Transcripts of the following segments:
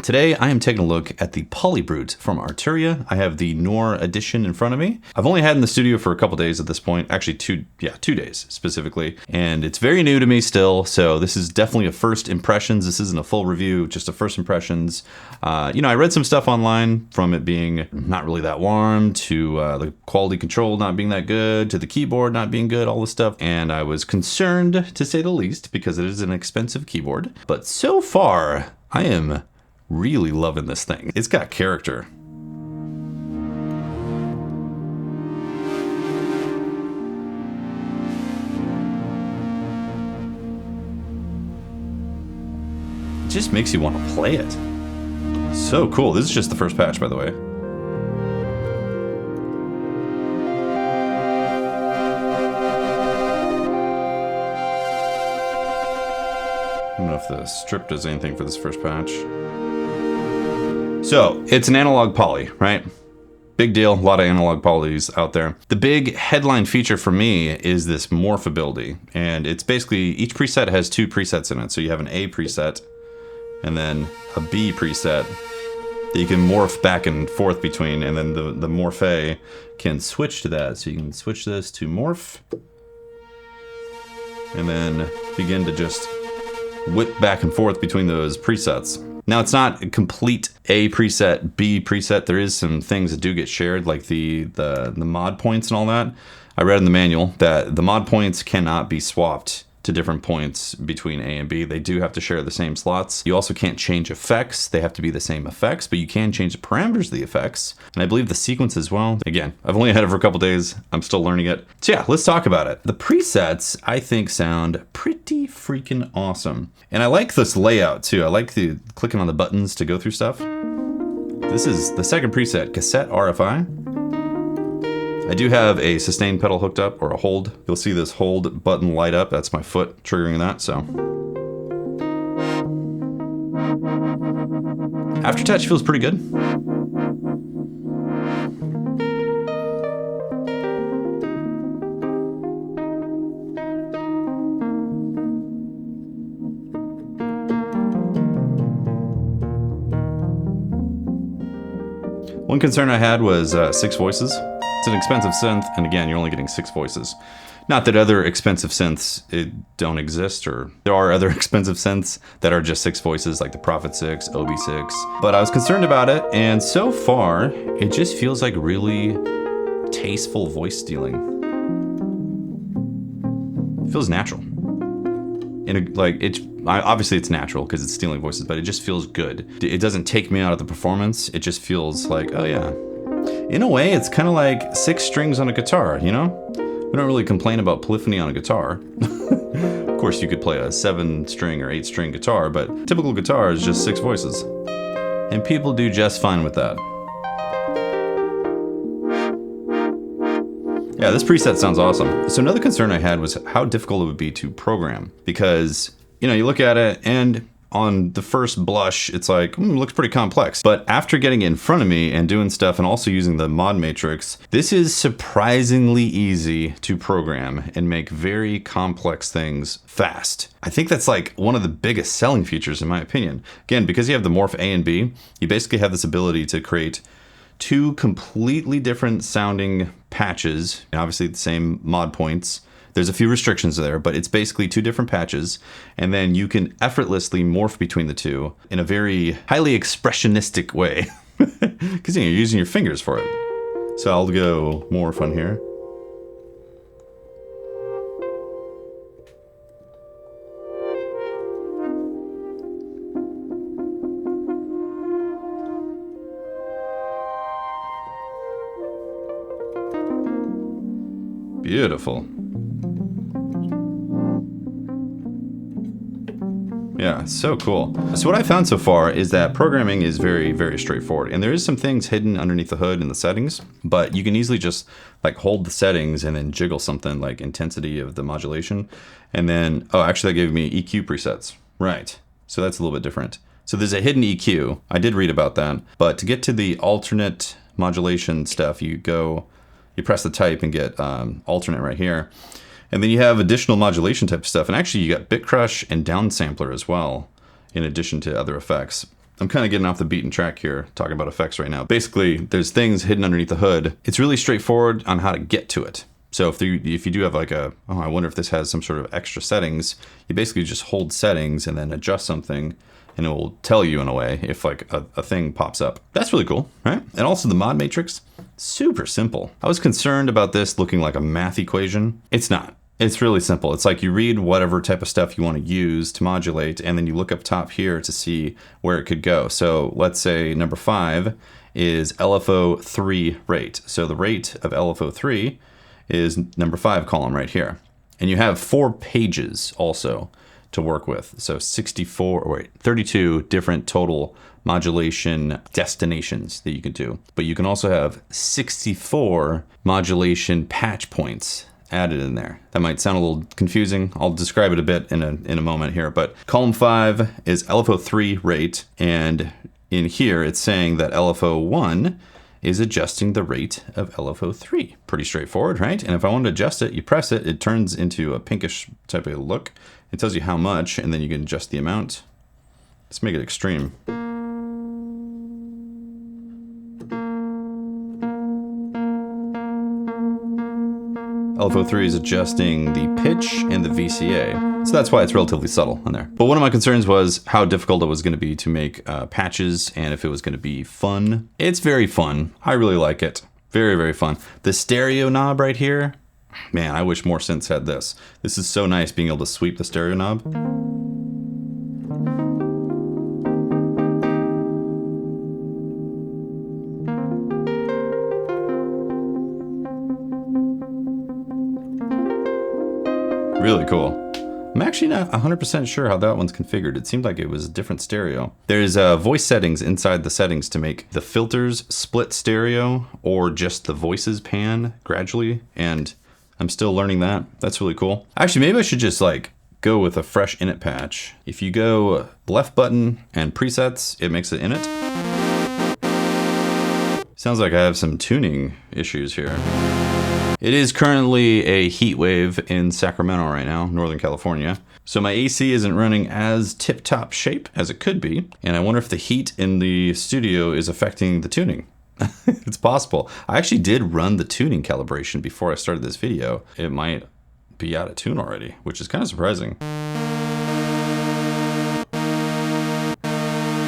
Today I am taking a look at the PolyBrute from Arturia. I have the Noir edition in front of me. I've only had it in the studio for a couple days at this point, actually 2 days specifically, and it's very new to me still, so this is definitely a first impressions. This isn't a full review, just a first impressions. I read some stuff online from it being not really that warm, to the quality control not being that good, to the keyboard not being good, all this stuff, and I was concerned to say the least because it is an expensive keyboard. But so far, I am really loving this thing. It's got character. It just makes you want to play it. So cool. This is just the first patch, by the way. I don't know if the strip does anything for this first patch. So it's an analog poly, right? Big deal, a lot of analog polys out there. The big headline feature for me is this morph ability. And it's basically, each preset has 2 presets in it. So you have an A preset and then a B preset that you can morph back and forth between. And then the morph A can switch to that. So you can switch this to morph and then begin to just whip back and forth between those presets. Now, it's not a complete A preset, B preset. There is some things that do get shared, like the mod points and all that. I read in the manual that the mod points cannot be swapped to different points between A and B. They do have to share the same slots. You also can't change effects. They have to be the same effects, but you can change the parameters of the effects. And I believe the sequence as well. Again, I've only had it for a couple days. I'm still learning it. So yeah, let's talk about it. The presets, I think, sound pretty freaking awesome. And I like this layout too. I like the clicking on the buttons to go through stuff. This is the second preset, cassette RFI. I do have a sustain pedal hooked up, or a hold. You'll see this hold button light up. That's my foot triggering that, so. Aftertouch feels pretty good. One concern I had was 6 voices. It's an expensive synth, and again, you're only getting 6 voices. Not that other expensive synths don't exist, or there are other expensive synths that are just 6 voices, like the Prophet 6, OB6. But I was concerned about it, and so far, it just feels like really tasteful voice stealing. It feels natural. Obviously it's natural because it's stealing voices, but it just feels good. It doesn't take me out of the performance. It just feels like, oh yeah. In a way, it's kind of like 6 strings on a guitar, you know? We don't really complain about polyphony on a guitar. Of course, you could play a 7-string or 8-string guitar, but typical guitar is just 6 voices. And people do just fine with that. Yeah, this preset sounds awesome. So another concern I had was how difficult it would be to program, because, you look at it and on the first blush, it's like, looks pretty complex. But after getting it in front of me and doing stuff and also using the mod matrix, this is surprisingly easy to program and make very complex things fast. I think that's like one of the biggest selling features in my opinion. Again, because you have the morph A and B, you basically have this ability to create 2 completely different sounding patches, and obviously the same mod points. There's a few restrictions there, but it's basically 2 different patches, and then you can effortlessly morph between the 2 in a very highly expressionistic way, because you're using your fingers for it. So I'll go morph on here. Beautiful. Yeah, so cool. So what I found so far is that programming is very, very straightforward. And there is some things hidden underneath the hood in the settings, but you can easily just like hold the settings and then jiggle something like intensity of the modulation. And then, oh, actually that gave me EQ presets. Right, so that's a little bit different. So there's a hidden EQ. I did read about that. But to get to the alternate modulation stuff, you press the type and get alternate right here. And then you have additional modulation type stuff. And actually you got bit crush and downsampler as well, in addition to other effects. I'm kind of getting off the beaten track here, talking about effects right now. Basically, there's things hidden underneath the hood. It's really straightforward on how to get to it. So if you do have like a, oh, I wonder if this has some sort of extra settings, you basically just hold settings and then adjust something, and it will tell you in a way if like a thing pops up. That's really cool, right? And also the mod matrix, super simple. I was concerned about this looking like a math equation. It's not. It's really simple. It's like you read whatever type of stuff you want to use to modulate, and then you look up top here to see where it could go. So let's say number 5 is LFO3 rate. So the rate of LFO3 is number 5 column right here. And you have 4 pages also to work with. So 32 different total modulation destinations that you can do. But you can also have 64 modulation patch points added in there. That might sound a little confusing. I'll describe it a bit in a moment here. But column 5 is LFO3 rate, and in here it's saying that LFO1 is adjusting the rate of LFO3. Pretty straightforward, right? And if I want to adjust it, you press it, it turns into a pinkish type of look. It tells you how much, and then you can adjust the amount. Let's make it extreme. LFO3 is adjusting the pitch and the VCA. So that's why it's relatively subtle on there. But one of my concerns was how difficult it was going to be to make patches, and if it was going to be fun. It's very fun. I really like it. Very, very fun. The stereo knob right here, man, I wish more synths had this. This is so nice being able to sweep the stereo knob. Really cool. I'm actually not 100% sure how that one's configured. It seemed like it was a different stereo. There's voice settings inside the settings to make the filters split stereo or just the voices pan gradually, and I'm still learning that. That's really cool. Actually, maybe I should just like go with a fresh init patch. If you go left button and presets, it makes it init. Sounds like I have some tuning issues here. It is currently a heat wave in Sacramento right now, Northern California. So my AC isn't running as tip-top shape as it could be. And I wonder if the heat in the studio is affecting the tuning. It's possible. I actually did run the tuning calibration before I started this video. It might be out of tune already, which is kind of surprising.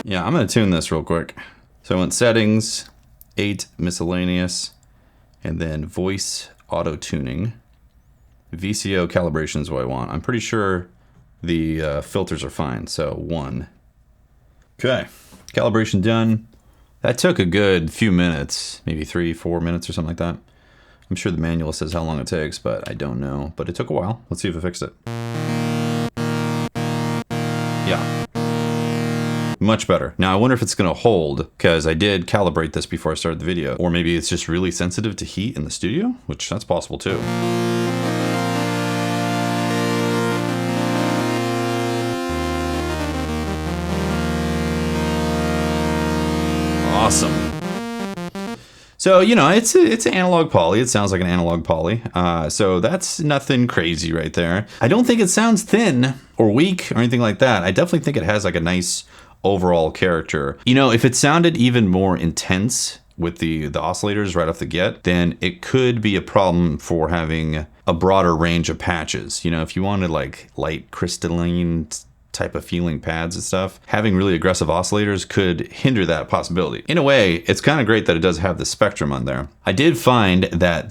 Yeah, I'm gonna tune this real quick. So I went settings, 8 miscellaneous, and then voice auto tuning. VCO calibration is what I want. I'm pretty sure the filters are fine. So 1. Okay, calibration done. That took a good few minutes, maybe 3-4 minutes or something like that. I'm sure the manual says how long it takes, but I don't know. But it took a while. Let's see if it fixed it. Yeah. Much better. Now I wonder if it's gonna hold, because I did calibrate this before I started the video. Or maybe it's just really sensitive to heat in the studio, which that's possible too. Awesome. So, you know, it's an analog poly. It sounds like an analog poly. So that's nothing crazy right there. I don't think it sounds thin or weak or anything like that. I definitely think it has like a nice overall character. You know, if it sounded even more intense with the oscillators right off the get, then it could be a problem for having a broader range of patches. You know, if you wanted like light crystalline type of feeling pads and stuff, having really aggressive oscillators could hinder that possibility. In a way, it's kind of great that it does have the spectrum on there. I did find that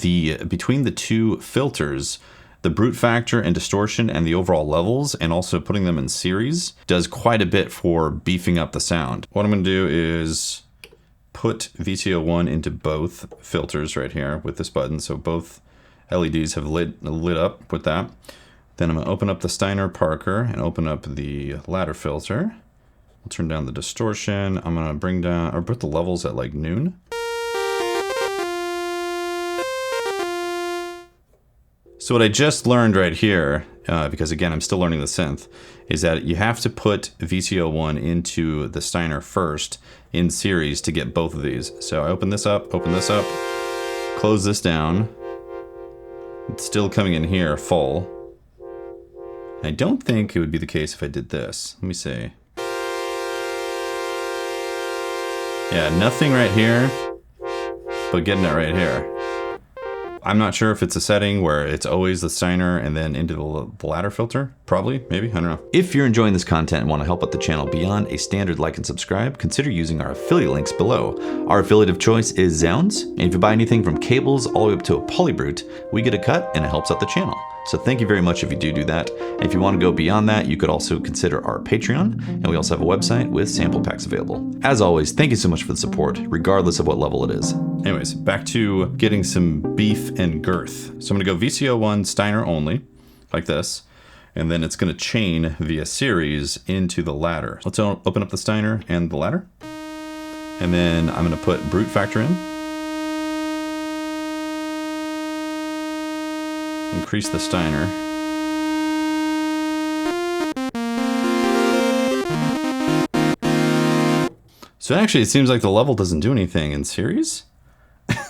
between the two filters, the brute factor and distortion and the overall levels, and also putting them in series, does quite a bit for beefing up the sound. What I'm gonna do is put VCO1 into both filters right here with this button, so both LEDs have lit up with that. Then I'm gonna open up the Steiner Parker and open up the ladder filter. I'll turn down the distortion. I'm gonna bring down, or put the levels at like noon. So what I just learned right here, because again, I'm still learning the synth, is that you have to put VCO1 into the Steiner first in series to get both of these. So I open this up, close this down. It's still coming in here full. I don't think it would be the case if I did this. Let me see. Yeah, nothing right here, but getting it right here. I'm not sure if it's a setting where it's always the Steiner and then into the ladder filter. Probably, maybe, I don't know. If you're enjoying this content and want to help out the channel beyond a standard like and subscribe, consider using our affiliate links below. Our affiliate of choice is Zounds, and if you buy anything from cables all the way up to a PolyBrute, we get a cut and it helps out the channel. So thank you very much if you do that. And if you want to go beyond that, you could also consider our Patreon, and we also have a website with sample packs available. As always, thank you so much for the support, regardless of what level it is. Anyways, back to getting some beef and girth. So I'm gonna go VCO1 Steiner only, like this, and then it's gonna chain via series into the ladder. Let's open up the Steiner and the ladder. And then I'm gonna put brute factor in. Increase the Steiner. So actually, it seems like the level doesn't do anything in series.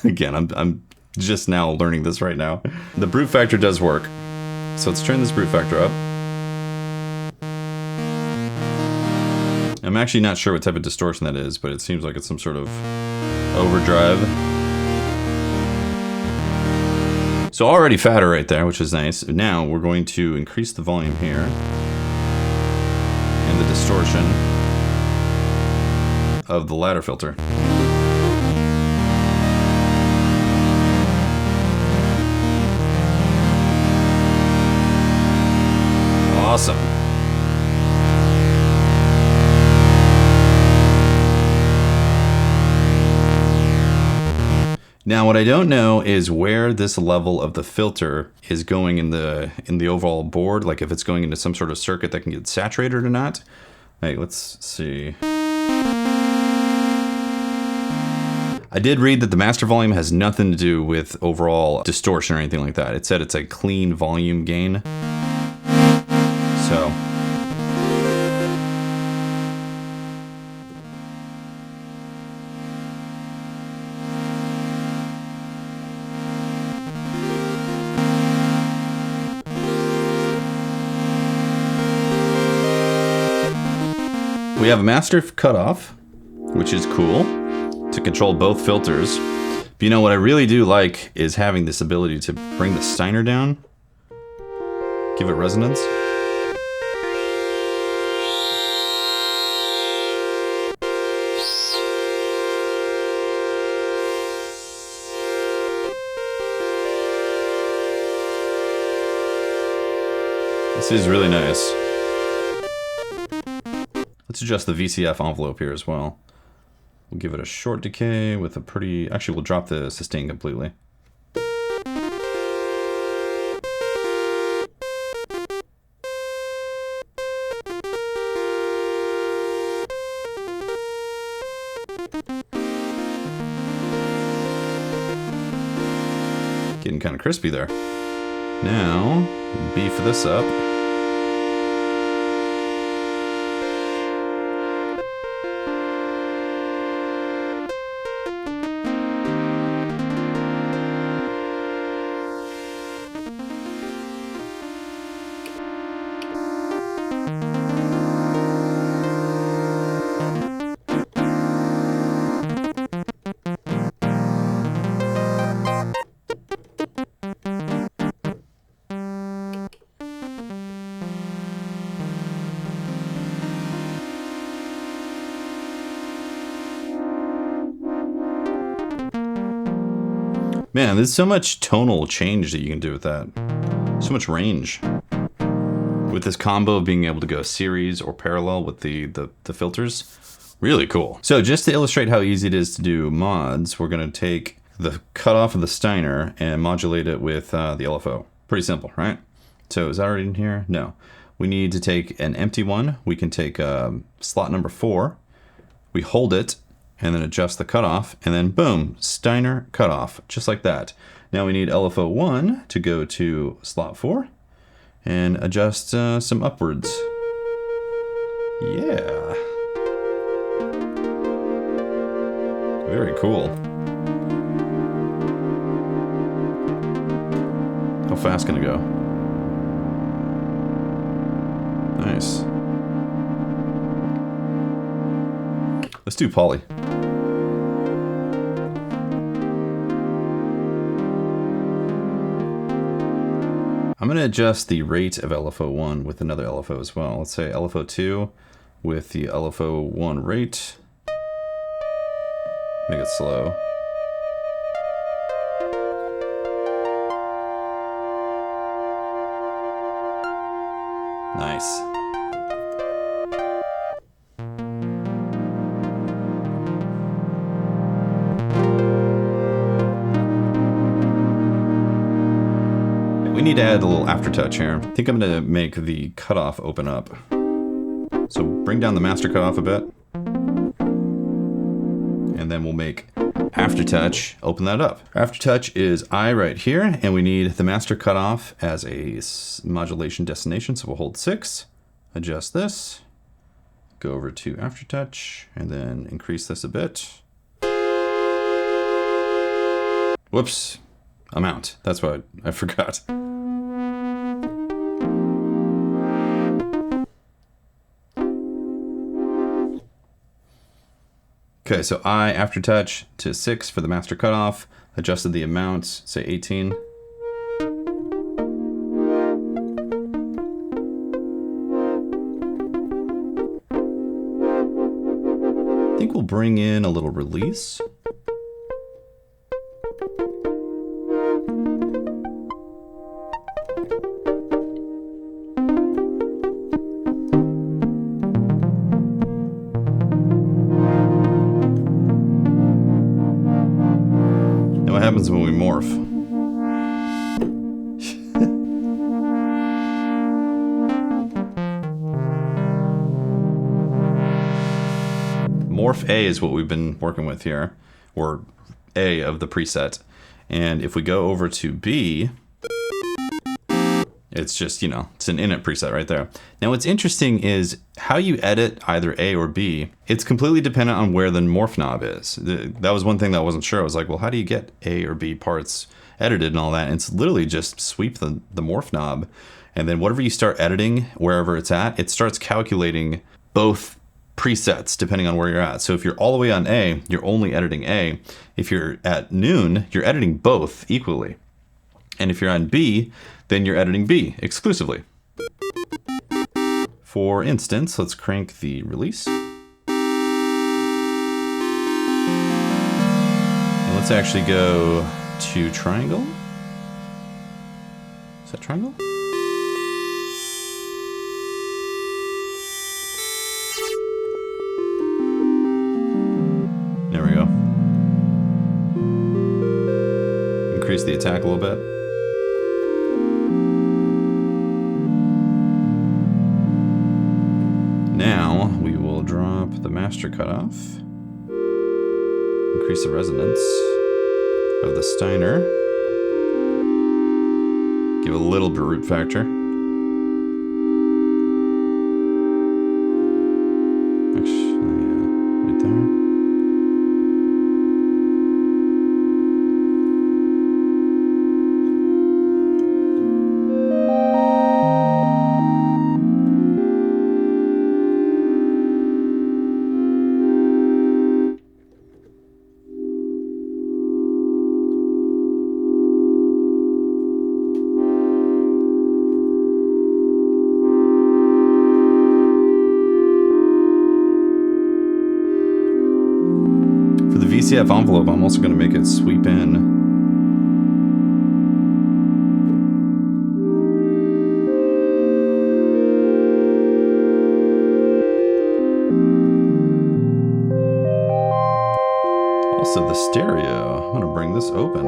Again, I'm just now learning this right now. The brute factor does work. So let's turn this brute factor up. I'm actually not sure what type of distortion that is, but it seems like it's some sort of overdrive. So already fatter right there, which is nice. Now we're going to increase the volume here and the distortion of the ladder filter. Awesome. Now what I don't know is where this level of the filter is going in the overall board, like if it's going into some sort of circuit that can get saturated or not. Hey, let's see. I did read that the master volume has nothing to do with overall distortion or anything like that. It said it's a clean volume gain. So we have a master cutoff, which is cool, to control both filters. But you know what I really do like is having this ability to bring the Steiner down, give it resonance. This is really nice. Let's adjust the VCF envelope here as well. We'll give it a short decay with a pretty... Actually, we'll drop the sustain completely. Getting kind of crispy there. Now, beef this up. Man, there's so much tonal change that you can do with that. So much range. With this combo of being able to go series or parallel with the filters. Really cool. So just to illustrate how easy it is to do mods, we're going to take the cutoff of the Steiner and modulate it with the LFO. Pretty simple, right? So is that already in here? No. We need to take an empty one. We can take slot number 4. We hold it and then adjust the cutoff, and then boom, Steiner cutoff, just like that. Now we need LFO1 to go to slot 4 and adjust some upwards. Yeah. Very cool. How fast can it go? Nice. Let's do poly. gonna adjust the rate of LFO1 with another LFO as well. Let's say LFO2 with the LFO1 rate. Make it slow. Nice. We need to add a little aftertouch here. I think I'm gonna make the cutoff open up. So bring down the master cutoff a bit. And then we'll make aftertouch, open that up. Aftertouch is I right here, and we need the master cutoff as a modulation destination. So we'll hold 6, adjust this, go over to aftertouch, and then increase this a bit. Whoops, amount. That's what I forgot. Okay, so I aftertouch to 6 for the master cutoff, adjusted the amount, say 18. I think we'll bring in a little release. What happens when we morph? Morph A is what we've been working with here, or A of the preset. And if we go over to B, it's just, you know, it's an INIT preset right there. Now what's interesting is how you edit either A or B, it's completely dependent on where the morph knob is. That was one thing that I wasn't sure. I was like, well, how do you get A or B parts edited and all that? And it's literally just sweep the morph knob, and then whatever you start editing, wherever it's at, it starts calculating both presets depending on where you're at. So if you're all the way on A, you're only editing A. If you're at noon, you're editing both equally. And if you're on B, then you're editing B exclusively. For instance, let's crank the release. And let's actually go to triangle. Is that triangle? There we go. Increase the attack a little bit. Now we will drop the master cutoff, increase the resonance of the Steiner, give a little Brute factor. Actually, yeah, right there. VCF envelope, I'm also going to make it sweep in. Also the stereo, I'm going to bring this open.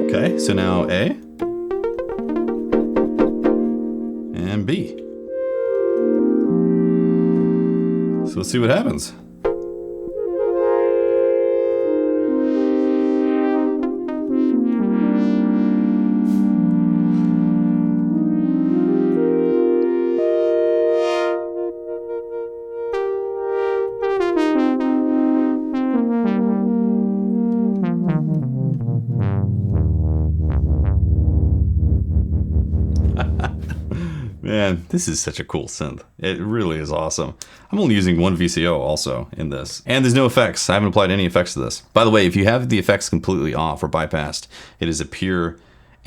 Okay, so now A and B. So let's see what happens. Man, this is such a cool synth. It really is awesome. I'm only using one VCO also in this. And there's no effects. I haven't applied any effects to this. By the way, if you have the effects completely off or bypassed, it is a pure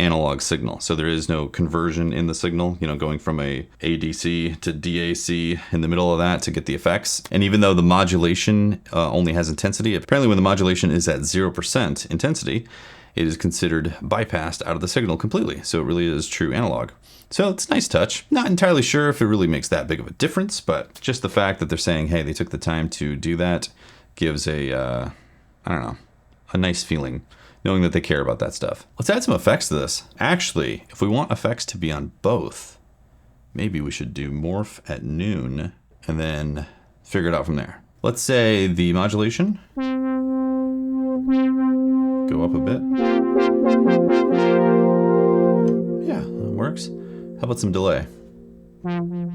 analog signal. So there is no conversion in the signal, you know, going from a ADC to DAC in the middle of that to get the effects. And even though the modulation only has intensity, apparently when the modulation is at 0% intensity, it is considered bypassed out of the signal completely. So it really is true analog. So it's a nice touch. Not entirely sure if it really makes that big of a difference, but just the fact that they're saying, hey, they took the time to do that gives a, I don't know, a nice feeling, knowing that they care about that stuff. Let's add some effects to this. Actually, if we want effects to be on both, maybe we should do morph at noon and then figure it out from there. Let's say the modulation, go up a bit. Yeah, that works. How about some delay? I'm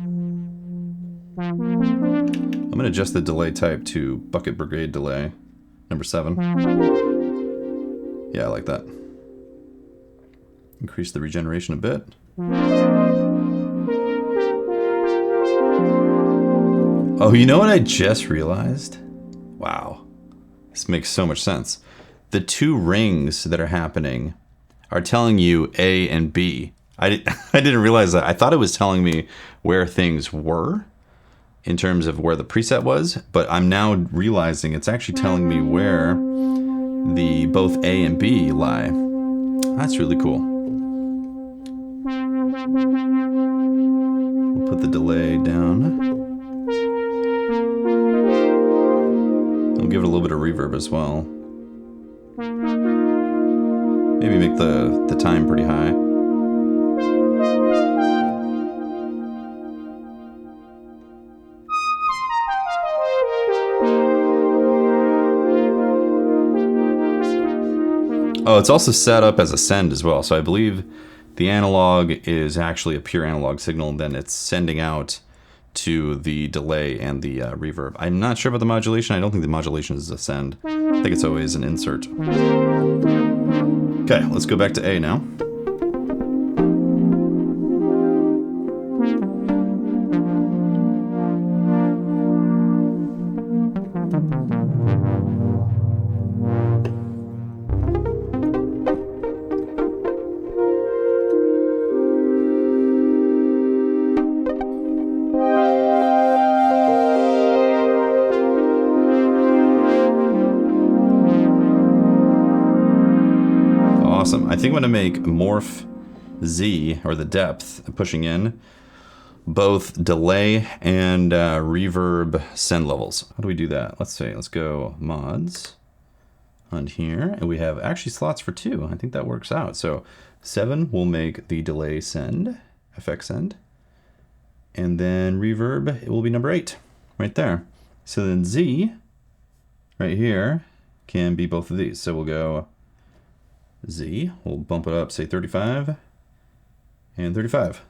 gonna adjust the delay type to bucket brigade delay, number 7. Yeah, I like that. Increase the regeneration a bit. Oh, you know what I just realized? Wow, this makes so much sense. The 2 rings that are happening are telling you A and B. I didn't realize that. I thought it was telling me where things were in terms of where the preset was, but I'm now realizing it's actually telling me where the both A and B lie. That's really cool. We'll put the delay down. We'll give it a little bit of reverb as well. Maybe make the time pretty high. Oh, it's also set up as a send as well. So I believe the analog is actually a pure analog signal, and then it's sending out to the delay and the reverb. I'm not sure about the modulation. I don't think the modulation is a send. I think it's always an insert. Okay, let's go back to A now. I think I'm gonna make morph Z, or the depth, pushing in, both delay and reverb send levels. How do we do that? Let's see, let's go mods on here, and we have actually slots for 2. I think that works out. So 7 will make the delay send, FX send, and then reverb, it will be number 8, right there. So then Z, right here, can be both of these. So we'll go Z, we'll bump it up, say 35, and 35.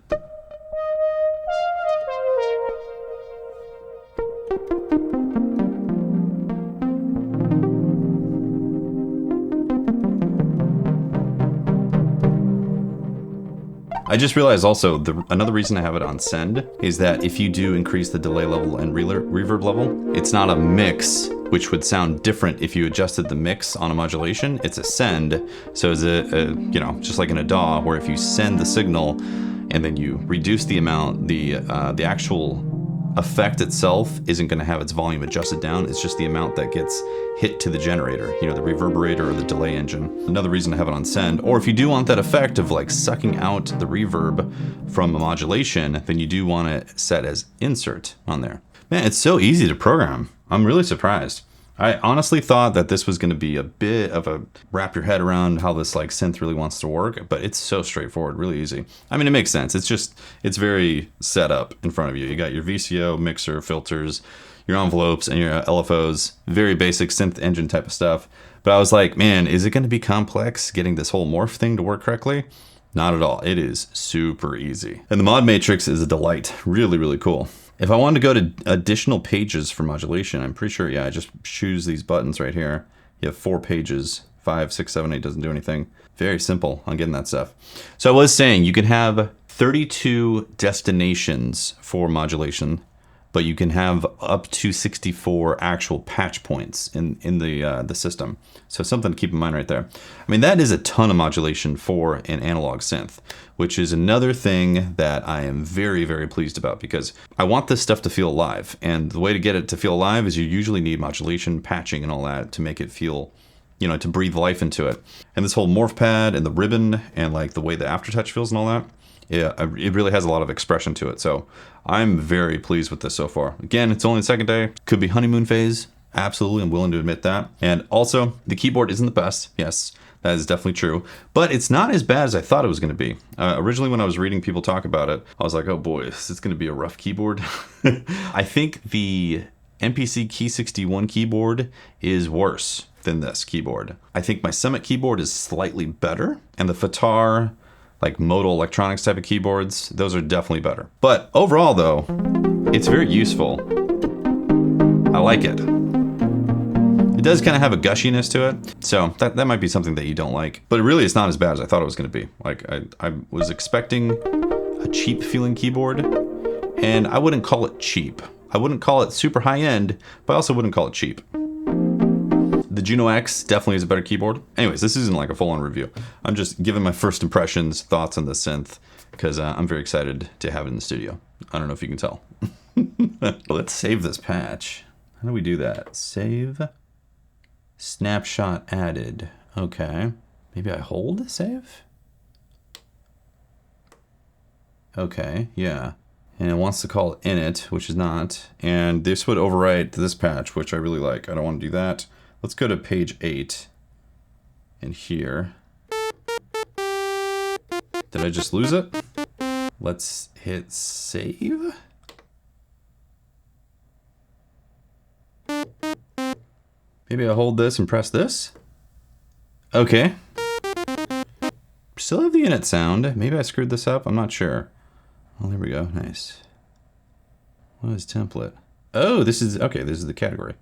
I just realized also, another reason I have it on send is that if you do increase the delay level and reverb level, it's not a mix, which would sound different if you adjusted the mix on a modulation. It's a send, so it's you know, just like in a DAW, where if you send the signal and then you reduce the amount, the actual effect itself isn't going to have its volume adjusted down. It's just the amount that gets hit to the generator, you know, the reverberator or the delay engine. Another reason to have it on send. Or if you do want that effect of like sucking out the reverb from a modulation, then you do want it set as insert on there. Man, it's so easy to program. I'm really surprised. I honestly thought that this was going to be a bit of a wrap your head around how this like synth really wants to work, but it's so straightforward, really easy. I mean, it makes sense. It's very set up in front of you. You got your VCO, mixer, filters, your envelopes, and your LFOs, very basic synth engine type of stuff. But I was like, man, is it going to be complex getting this whole morph thing to work correctly? Not at all. It is super easy. And the mod matrix is a delight. Really, really cool. If I wanted to go to additional pages for modulation, I'm pretty sure, yeah, I just choose these buttons right here. You have 4 pages, 5, 6, 7, 8 doesn't do anything. Very simple on getting that stuff. So I was saying you can have 32 destinations for modulation. but you can have up to 64 actual patch points in the system. So something to keep in mind right there. I mean, that is a ton of modulation for an analog synth, which is another thing that I am very, very pleased about, because I want this stuff to feel alive. And the way to get it to feel alive is you usually need modulation, patching, and all that to make it feel, you know, to breathe life into it. And this whole morph pad and the ribbon and like the way the aftertouch feels and all that, yeah, it really has a lot of expression to it. So I'm very pleased with this so far. Again, it's only the second day. Could be honeymoon phase. Absolutely, I'm willing to admit that. And also, the keyboard isn't the best. Yes, that is definitely true. But it's not as bad as I thought it was going to be. Originally, when I was reading people talk about it, I was like, oh boy, this is going to be a rough keyboard. I think the MPC Key 61 keyboard is worse than this keyboard. I think my Summit keyboard is slightly better, and the Fatar, like modal electronics type of keyboards, those are definitely better. But overall though, it's very useful. I like it. It does kind of have a gushiness to it, so that might be something that you don't like. But really, it's not as bad as I thought it was going to be. Like, I was expecting a cheap feeling keyboard, and I wouldn't call it cheap. I wouldn't call it super high end, but I also wouldn't call it cheap. The Juno X definitely is a better keyboard. Anyways, this isn't like a full-on review. I'm just giving my first impressions, thoughts on the synth, because I'm very excited to have it in the studio. I don't know if you can tell. Let's save this patch. How do we do that? Save. Snapshot added. Okay. Maybe I hold save? Okay, yeah. And it wants to call it INIT, which is not. And this would overwrite this patch, which I really like. I don't want to do that. Let's go to page 8. And here. Did I just lose it? Let's hit save. Maybe I hold this and press this. Okay. Still have the INIT sound. Maybe I screwed this up. I'm not sure. Oh, there we go. Nice. What is template? Oh, this is, okay, this is the category.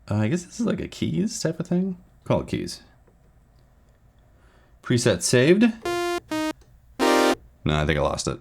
I guess this is like a keys type of thing. Call it keys. Preset saved. No, I think I lost it.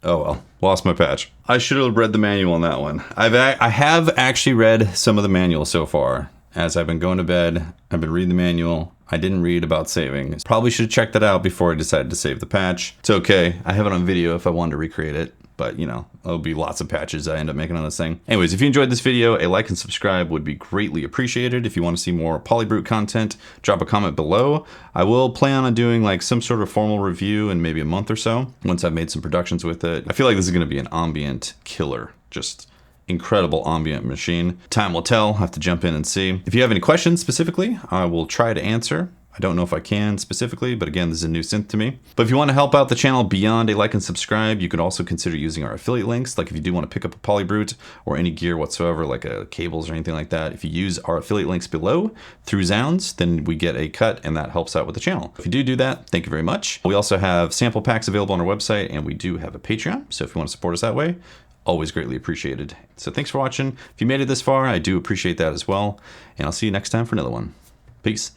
Oh well, lost my patch. I should have read the manual on that one. I have actually read some of the manual so far. As I've been going to bed, I've been reading the manual. I didn't read about saving. Probably should have checked that out before I decided to save the patch. It's okay. I have it on video if I wanted to recreate it. But, you know, there'll be lots of patches I end up making on this thing. Anyways, if you enjoyed this video, a like and subscribe would be greatly appreciated. If you want to see more PolyBrute content, drop a comment below. I will plan on doing like some sort of formal review in maybe a month or so, once I've made some productions with it. I feel like this is going to be an ambient killer. Just incredible ambient machine. Time will tell. I'll have to jump in and see. If you have any questions specifically, I will try to answer. I don't know if I can specifically, but again, this is a new synth to me. But if you want to help out the channel beyond a like and subscribe, you could also consider using our affiliate links. Like if you do want to pick up a PolyBrute or any gear whatsoever, like cables or anything like that, if you use our affiliate links below through Zounds, then we get a cut and that helps out with the channel. If you do that, thank you very much. We also have sample packs available on our website, and we do have a Patreon. So if you want to support us that way, always greatly appreciated. So thanks for watching. If you made it this far, I do appreciate that as well. And I'll see you next time for another one. Peace.